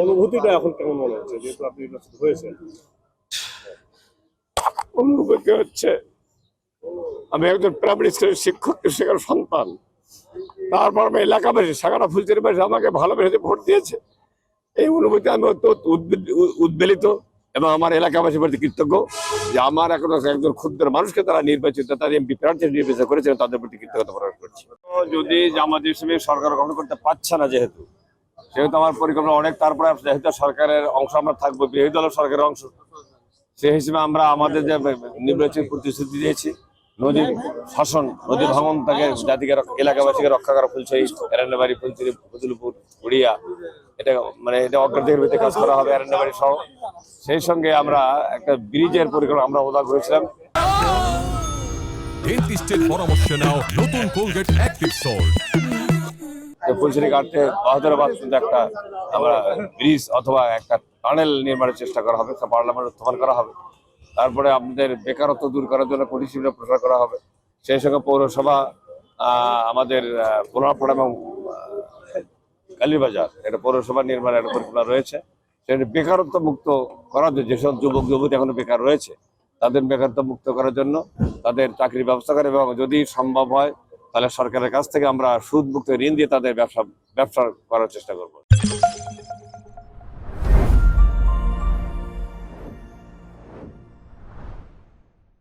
অনুভূতিটা এখন কেমন মনে হচ্ছে যেহেতু আপনি নির্বাচিত হয়েছেন? অনুভূতি হচ্ছে আমি একজন প্রাইমারি স্কুলের শিক্ষক কৃষকের সন্তান, তারপর আমি এলাকাবাসী সাগারা ফুলচুরিবাসী আমাকে ভালোবেসে ভোট দিয়েছে। এই অনুভূতি আমি অত্যন্ত উদ্বেলিত এবং আমার এলাকাবাসীর প্রতি কৃতজ্ঞ যে আমার এখন একজন ক্ষুদ্র মানুষকে তারা নির্বাচিত, তারা এমপি প্রার্থী নির্বাচন করেছেন, তাদের প্রতি কৃতজ্ঞতা প্রকাশ করছি। যদি জামাত ইসলামী সরকার গঠন করতে পারছে না যেহেতু আমার পরিকল্পনা অনেক, তারপরে যেহেতু সরকারের অংশ আমরা থাকবো, বিরোধী দলের সরকারের অংশ, সেই হিসেবে আমরা আমাদের যে নির্বাচন প্রতিশ্রুতি দিয়েছি, নদীর শাসন, নদী ভাঙন থেকে জাতিকে এলাকাবাসীকে রক্ষা করা, ফুলছড়ি, এরান্ডাবাড়ি, ফুলছড়ি, ফজলুপুর, উড়িয়া, এটা এটা অগ্রাধিকার ভিত্তিতে কাজ করা হবে এরান্ডাবাড়ি সহ। সেই সঙ্গে আমরা একটা ব্রিজের পরিকল্পনা আমরা উদ্যোগ করেছিলাম। ডেন্টিস্টের পরামর্শ নাও নতুন কোলগেট অ্যাক্টিভ সল্ট। ফুলছড়ি ঘাটে বাহাদুরাবাদ একটা আমরা ব্রিজ অথবা একটা টানেল নির্মাণের চেষ্টা করা হবে, পার্লামেন্ট উত্থাপন করা হবে। তারপরে আমাদের বেকারত্ব দূর করার জন্য পরিষেবা প্রসার করা হবে। সেই সঙ্গে পৌরসভা আমাদের পোলাপাড়া এবং কালীবাজার এটা পৌরসভা নির্মাণের একটা পরিকল্পনা রয়েছে। সেটা বেকারত্ব মুক্ত করার জন্য, যেসব যুবক যুবতী এখনো বেকার রয়েছে তাদের বেকারত্ব মুক্ত করার জন্য তাদের চাকরির ব্যবস্থা করে, এবং যদি সম্ভব হয় তাহলে সরকারের কাছ থেকে আমরা সুদ মুক্ত ঋণ দিয়ে তাদের ব্যবসা করার চেষ্টা করব।